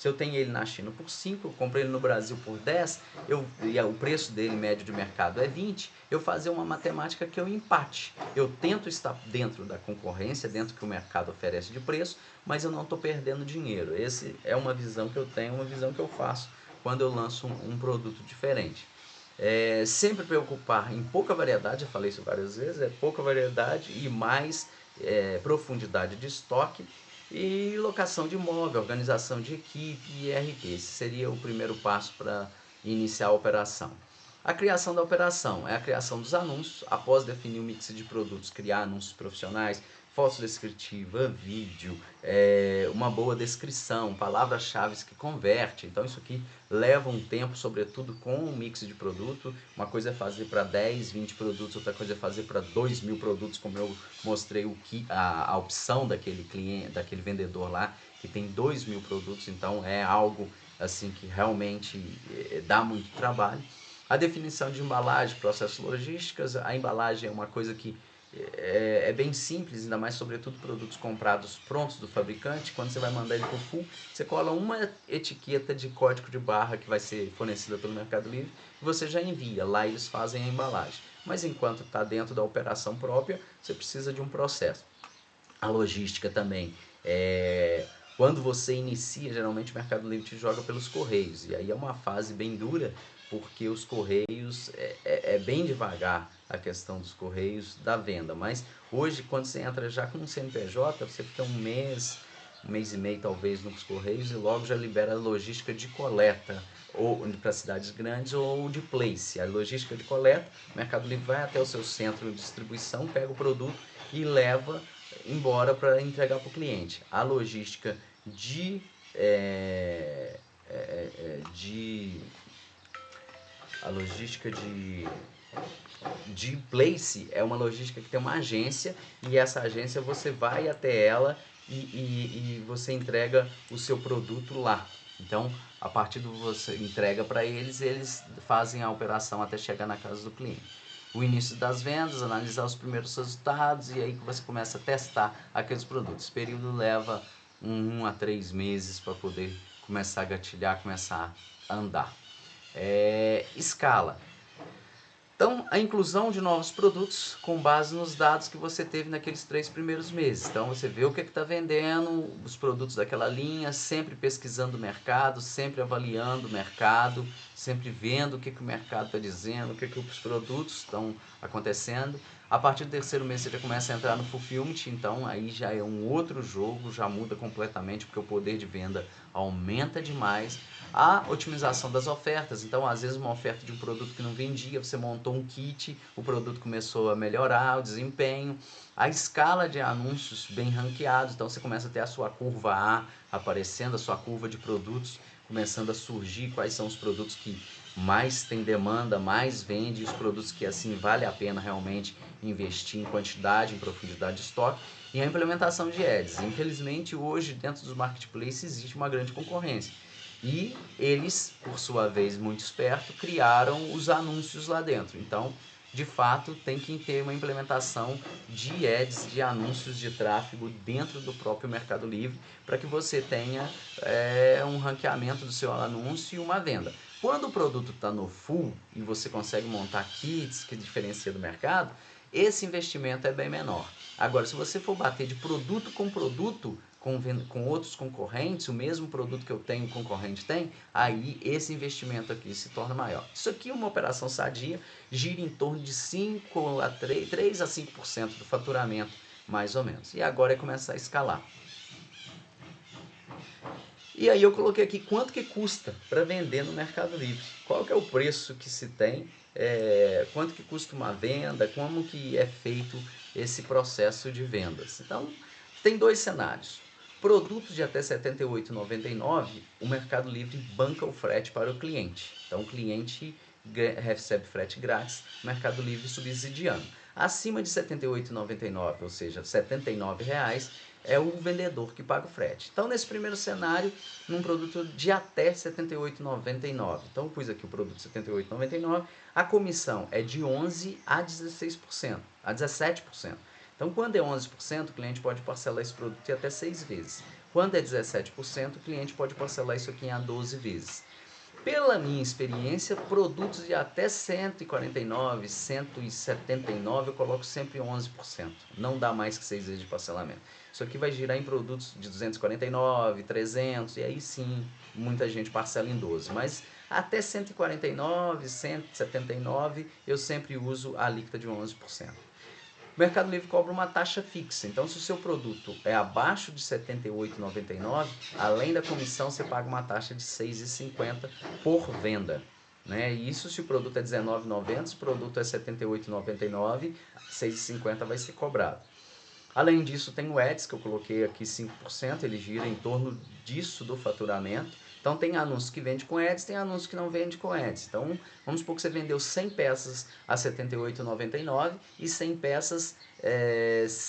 eu tenho ele na China por 5, eu compro ele no Brasil por 10, e o preço dele médio de mercado é 20, eu fazer uma matemática que eu empate. Eu tento estar dentro da concorrência, dentro do que o mercado oferece de preço, mas eu não estou perdendo dinheiro. Essa é uma visão que eu tenho, uma visão que eu faço quando eu lanço um produto diferente. Sempre preocupar em pouca variedade, já falei isso várias vezes, pouca variedade e mais profundidade de estoque, e locação de imóvel, organização de equipe e ERP. Esse seria o primeiro passo para iniciar a operação. A criação da operação é a criação dos anúncios. Após definir o mix de produtos, criar anúncios profissionais, foto descritiva, vídeo, uma boa descrição, palavras-chave que converte. Então isso aqui leva um tempo, sobretudo com um mix de produto. Uma coisa é fazer para 10, 20 produtos, outra coisa é fazer para 2.000 produtos, como eu mostrei a opção daquele cliente, daquele vendedor lá, que tem 2.000 produtos. Então é algo assim que realmente dá muito trabalho. A definição de embalagem, processos logísticos, a embalagem é uma coisa que é bem simples, ainda mais sobretudo produtos comprados prontos do fabricante. Quando você vai mandar ele para o full, você cola uma etiqueta de código de barra que vai ser fornecida pelo Mercado Livre e você já envia, lá eles fazem a embalagem. Mas enquanto está dentro da operação própria, você precisa de um processo. A logística também, quando você inicia, geralmente o Mercado Livre te joga pelos Correios, e aí é uma fase bem dura, porque os Correios é bem devagar a questão dos Correios da venda, mas hoje quando você entra já com um CNPJ, você fica um mês e meio talvez nos Correios e logo já libera a logística de coleta, ou para cidades grandes, ou de place. A logística de coleta, o Mercado Livre vai até o seu centro de distribuição, pega o produto e leva embora para entregar para o cliente. A logística de place é uma logística que tem uma agência, e essa agência você vai até ela e você entrega o seu produto lá. Então, a partir do você entrega para eles, eles fazem a operação até chegar na casa do cliente. O início das vendas, analisar os primeiros resultados, e aí que você começa a testar aqueles produtos. Esse período leva 1 a 3 meses para poder começar a gatilhar, começar a andar. Escala. Então, a inclusão de novos produtos com base nos dados que você teve naqueles 3 primeiros meses. Então, você vê o que está vendendo, os produtos daquela linha, sempre pesquisando o mercado, sempre avaliando o mercado, sempre vendo o que o mercado está dizendo, o que os produtos estão acontecendo. A partir do 3º mês você já começa a entrar no fulfillment, então aí já é um outro jogo, já muda completamente, porque o poder de venda aumenta demais. A otimização das ofertas, então às vezes uma oferta de um produto que não vendia, você montou um kit, o produto começou a melhorar o desempenho. A escala de anúncios bem ranqueados, então você começa a ter a sua curva A aparecendo, a sua curva de produtos começando a surgir, quais são os produtos que mais tem demanda, mais vende, os produtos que assim vale a pena realmente investir em quantidade, em profundidade de estoque. E a implementação de ads. Infelizmente hoje dentro dos marketplaces existe uma grande concorrência. E eles, por sua vez, muito esperto, criaram os anúncios lá dentro. Então, de fato, tem que ter uma implementação de ads, de anúncios de tráfego dentro do próprio Mercado Livre, para que você tenha um ranqueamento do seu anúncio e uma venda. Quando o produto está no full e você consegue montar kits que diferencia do mercado, esse investimento é bem menor. Agora, se você for bater de produto com produto, com outros concorrentes, o mesmo produto que eu tenho, o concorrente tem, aí esse investimento aqui se torna maior. Isso aqui é uma operação sadia, gira em torno de 3 a 5% do faturamento, mais ou menos. E agora é começar a escalar. E aí eu coloquei aqui quanto que custa para vender no Mercado Livre. Qual que é o preço que se tem, quanto que custa uma venda, como que é feito esse processo de vendas. Então, tem 2 cenários. Produtos de até R$ 78,99, o Mercado Livre banca o frete para o cliente. Então, o cliente recebe frete grátis, o Mercado Livre subsidiando. Acima de R$ 78,99, ou seja, R$ 79,00, é o vendedor que paga o frete. Então, nesse primeiro cenário, num produto de até R$ 78,99. Então, eu pus aqui o produto R$ 78,99, a comissão é de 11% a 16%, a 17%. Então, quando é 11%, o cliente pode parcelar esse produto em até 6 vezes. Quando é 17%, o cliente pode parcelar isso aqui em 12 vezes. Pela minha experiência, produtos de até 149, 179, eu coloco sempre 11%. Não dá mais que 6 vezes de parcelamento. Isso aqui vai girar em produtos de 249, 300, e aí sim, muita gente parcela em 12. Mas até 149, 179, eu sempre uso a alíquota de 11%. O Mercado Livre cobra uma taxa fixa, então se o seu produto é abaixo de R$ 78,99, além da comissão você paga uma taxa de R$ 6,50 por venda. Né? Isso se o produto é R$ 19,90, se o produto é R$ 78,99, R$ 6,50 vai ser cobrado. Além disso, tem o Ads, que eu coloquei aqui 5%, ele gira em torno disso do faturamento. Então tem anúncio que vende com Ads, tem anúncio que não vende com Ads. Então vamos supor que você vendeu 100 peças a R$ 78,99 e 100 peças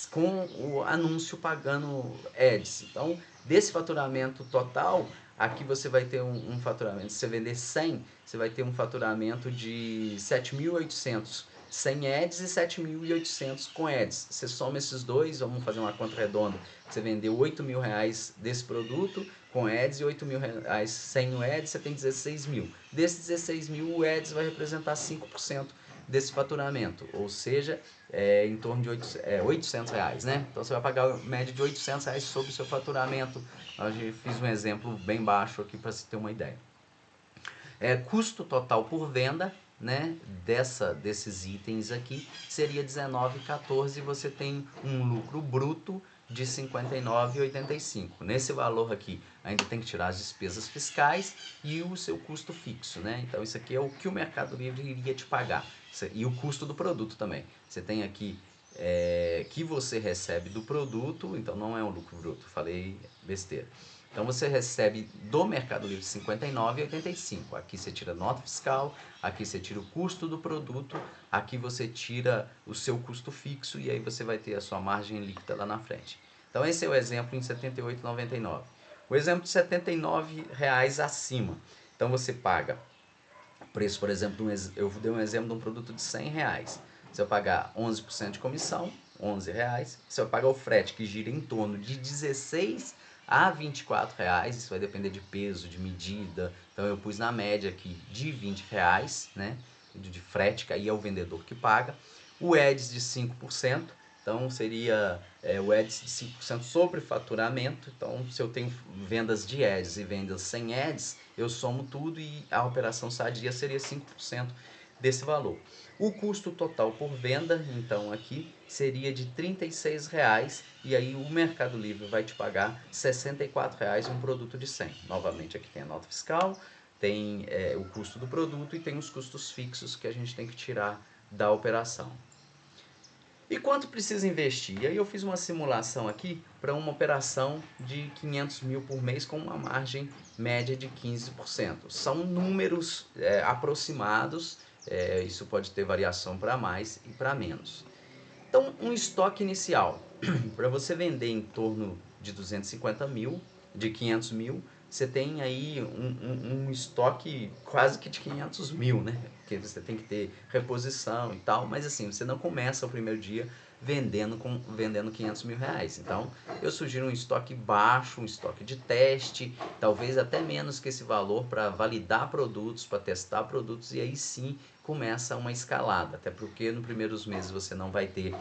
com o anúncio pagando Ads. Então desse faturamento total, aqui você vai ter um faturamento, se você vender 100, você vai ter um faturamento de 7.800 sem ads e 7.800 com ads. Você soma esses dois, vamos fazer uma conta redonda. Você vendeu R$ 8.000 desse produto com ads e R$ 8.000 sem o ads, você tem 16.000. Desses 16.000, o ads vai representar 5% desse faturamento, ou seja, em torno de R$ 800, né? Então você vai pagar a média de R$ 800 sobre o seu faturamento. Eu fiz um exemplo bem baixo aqui para você ter uma ideia. Custo total por venda, né, desses itens aqui seria R$19,14 e você tem um lucro bruto de R$ 59,85. Nesse valor aqui ainda tem que tirar as despesas fiscais e o seu custo fixo, né? Então isso aqui é o que o Mercado Livre iria te pagar. E o custo do produto também. Você tem aqui que você recebe do produto, então não é um lucro bruto, falei besteira. Então você recebe do Mercado Livre R$ 59,85. Aqui você tira nota fiscal, aqui você tira o custo do produto, aqui você tira o seu custo fixo e aí você vai ter a sua margem líquida lá na frente. Então esse é o exemplo em R$ 78,99. O exemplo de R$ 79,00 acima. Então você paga preço, por exemplo, eu dei um exemplo de um produto de R$ 100. Você vai pagar 11% de comissão, R$11. Você vai pagar o frete, que gira em torno de 16 a R$24, isso vai depender de peso, de medida. Então eu pus na média aqui de R$20, né, de frete, que aí é o vendedor que paga. O Ads de 5%, então seria o Ads de 5% sobre faturamento. Então se eu tenho vendas de Ads e vendas sem Ads, eu somo tudo e a operação sadia seria 5% desse valor. O custo total por venda, então aqui, seria de R$ 36,00 e aí o Mercado Livre vai te pagar R$ 64,00 um produto de 100. Novamente aqui tem a nota fiscal, tem o custo do produto e tem os custos fixos que a gente tem que tirar da operação. E quanto precisa investir? E aí eu fiz uma simulação aqui para uma operação de 500 mil por mês com uma margem média de 15%. São números aproximados, isso pode ter variação para mais e para menos. Então, um estoque inicial, para você vender em torno de 250 mil, de 500 mil, você tem aí um estoque quase que de 500 mil, né? Porque você tem que ter reposição e tal, mas assim, você não começa o primeiro dia vendendo 500 mil reais. Então, eu sugiro um estoque baixo, um estoque de teste, talvez até menos que esse valor para validar produtos, para testar produtos, e aí sim começa uma escalada, até porque nos primeiros meses você não vai ter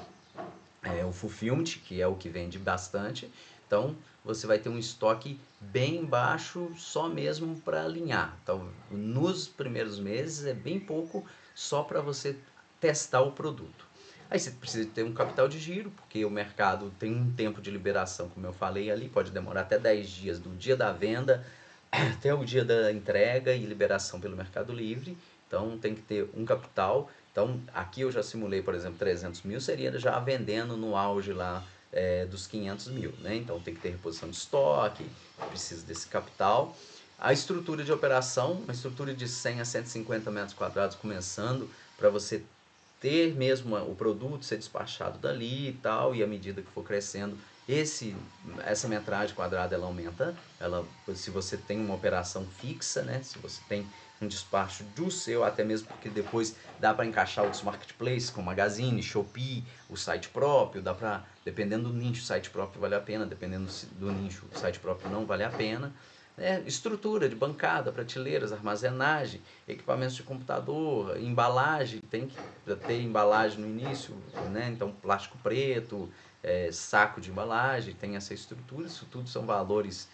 o fulfillment, que é o que vende bastante, então você vai ter um estoque bem baixo só mesmo para alinhar. Então, nos primeiros meses é bem pouco só para você testar o produto. Aí você precisa ter um capital de giro, porque o mercado tem um tempo de liberação, como eu falei ali, pode demorar até 10 dias do dia da venda até o dia da entrega e liberação pelo Mercado Livre. Então tem que ter um capital. Então aqui eu já simulei, por exemplo, 300 mil, seria já vendendo no auge lá dos 500 mil, né? Então tem que ter reposição de estoque, precisa desse capital. A estrutura de operação, uma estrutura de 100 a 150 metros quadrados começando, para você ter mesmo o produto ser despachado dali e tal, e à medida que for crescendo, essa metragem quadrada ela aumenta. Se você tem uma operação fixa, né, se você tem um despacho do seu, até mesmo porque depois dá para encaixar outros marketplaces como Magazine, Shopee, o site próprio, dá para, dependendo do nicho, o site próprio vale a pena, dependendo do nicho, o site próprio não vale a pena. Estrutura de bancada, prateleiras, armazenagem, equipamentos de computador, embalagem, tem que ter embalagem no início, né? Então plástico preto, saco de embalagem, tem essa estrutura, isso tudo são valores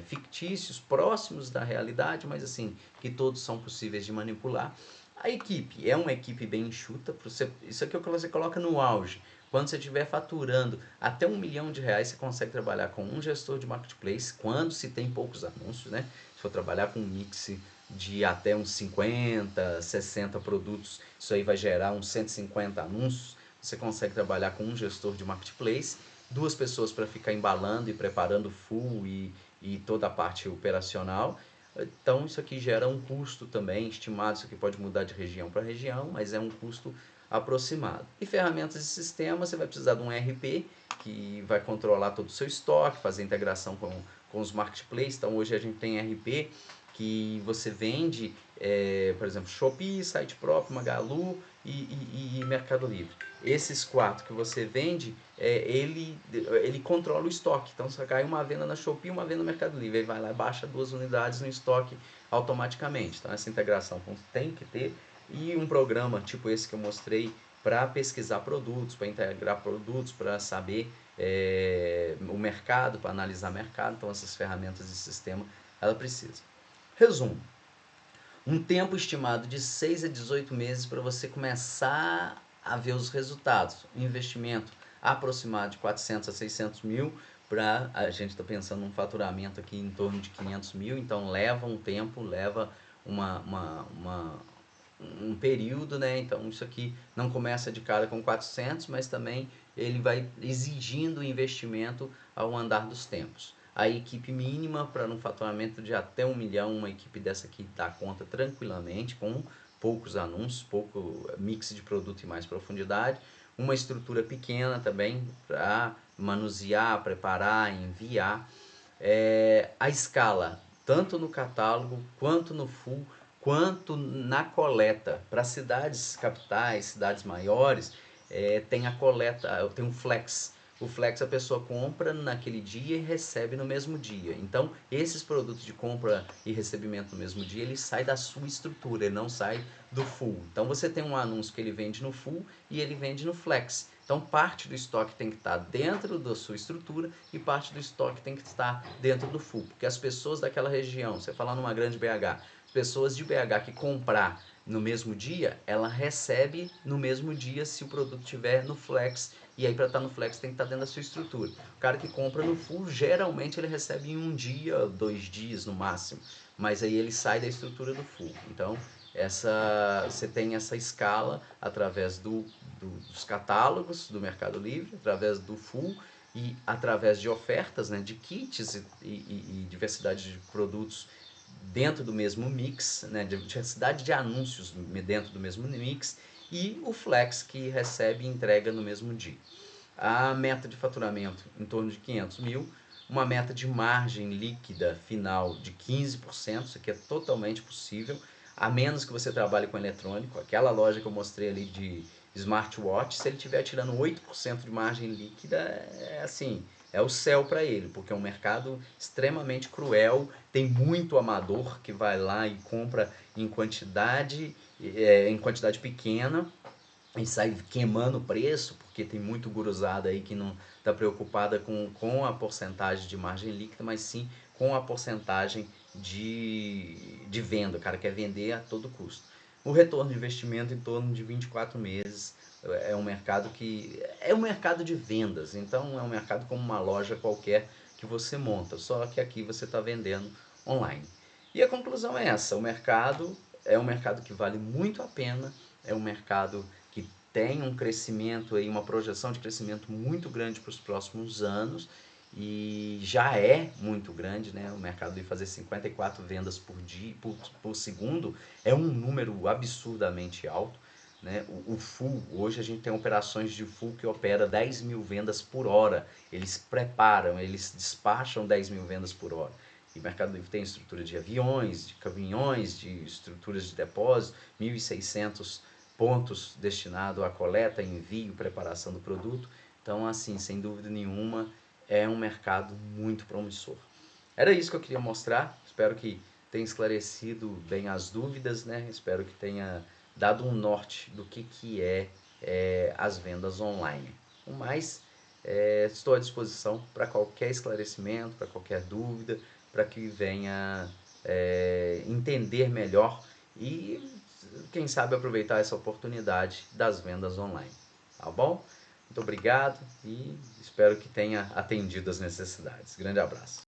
fictícios, próximos da realidade, mas assim, que todos são possíveis de manipular. A equipe é uma equipe bem enxuta, isso aqui é o que você coloca no auge. Quando você estiver faturando até R$ 1 milhão, você consegue trabalhar com um gestor de marketplace, quando se tem poucos anúncios, né? Se for trabalhar com um mix de até uns 50, 60 produtos, isso aí vai gerar uns 150 anúncios. Você consegue trabalhar com um gestor de marketplace 2 pessoas para ficar embalando e preparando full e toda a parte operacional. Então isso aqui gera um custo também estimado, isso aqui pode mudar de região para região, mas é um custo aproximado. E ferramentas de sistema, você vai precisar de um ERP, que vai controlar todo o seu estoque, fazer integração com os marketplaces. Então hoje a gente tem ERP que você vende, por exemplo, Shopee, site próprio, Magalu e Mercado Livre. Esses 4 que você vende, ele controla o estoque. Então, se cai uma venda na Shopee, uma venda no Mercado Livre, ele vai lá e baixa 2 unidades no estoque automaticamente. Então, essa integração tem que ter. E um programa tipo esse que eu mostrei para pesquisar produtos, para integrar produtos, para saber o mercado, para analisar mercado. Então, essas ferramentas de sistema, ela precisa. Resumo. Um tempo estimado de 6 a 18 meses para você começar a ver os resultados. Um investimento aproximado de 400 a 600 mil, a gente está pensando num faturamento aqui em torno de 500 mil, então leva um tempo, leva um período, né? Então isso aqui não começa de cara com 400, mas também ele vai exigindo investimento ao andar dos tempos. A equipe mínima para um faturamento de até 1 milhão, uma equipe dessa aqui dá conta tranquilamente, com poucos anúncios, pouco mix de produto e mais profundidade. Uma estrutura pequena também para manusear, preparar, enviar. A escala, tanto no catálogo, quanto no full, quanto na coleta. Para cidades capitais, cidades maiores, tem a coleta, tem um flex. O flex a pessoa compra naquele dia e recebe no mesmo dia. Então, esses produtos de compra e recebimento no mesmo dia, ele sai da sua estrutura, ele não sai do full. Então, você tem um anúncio que ele vende no full e ele vende no flex. Então, parte do estoque tem que estar dentro da sua estrutura e parte do estoque tem que estar dentro do full. Porque as pessoas daquela região, você falar numa grande BH, as pessoas de BH que comprar no mesmo dia, ela recebe no mesmo dia se o produto estiver no flex. E aí, para estar no flex, tem que estar dentro da sua estrutura. O cara que compra no full, geralmente ele recebe em 1 dia, 2 dias no máximo. Mas aí ele sai da estrutura do full. Então, você tem essa escala através dos catálogos do Mercado Livre, através do full e através de ofertas, né, de kits e diversidade de produtos dentro do mesmo mix, né, diversidade de anúncios dentro do mesmo mix, e o flex que recebe e entrega no mesmo dia. A meta de faturamento em torno de 500 mil, uma meta de margem líquida final de 15%, isso aqui é totalmente possível, a menos que você trabalhe com eletrônico. Aquela loja que eu mostrei ali de smartwatch, se ele estiver tirando 8% de margem líquida, é o céu para ele, porque é um mercado extremamente cruel, tem muito amador que vai lá e compra em quantidade pequena e sai queimando o preço, porque tem muito guruzada aí que não está preocupada com a porcentagem de margem líquida, mas sim com a porcentagem de venda. O cara quer vender a todo custo. O retorno de investimento em torno de 24 meses. É um mercado de vendas, então é um mercado como uma loja qualquer que você monta, só que aqui você está vendendo online. E a conclusão é essa: o mercado é um mercado que vale muito a pena, é um mercado que tem um crescimento, aí, uma projeção de crescimento muito grande para os próximos anos, e já é muito grande, né? O mercado de fazer 54 vendas por segundo é um número absurdamente alto, né? O full, hoje a gente tem operações de full que opera 10 mil vendas por hora. Eles preparam, eles despacham 10 mil vendas por hora. E o Mercado Livre tem estrutura de aviões, de caminhões, de estruturas de depósito, 1.600 pontos destinados à coleta, envio, preparação do produto. Então, assim, sem dúvida nenhuma, é um mercado muito promissor. Era isso que eu queria mostrar. Espero que tenha esclarecido bem as dúvidas, né? Espero que tenha dado um norte do que as vendas online. O mais, estou à disposição para qualquer esclarecimento, para qualquer dúvida, para que venha entender melhor e, quem sabe, aproveitar essa oportunidade das vendas online. Tá bom? Muito obrigado e espero que tenha atendido as necessidades. Grande abraço.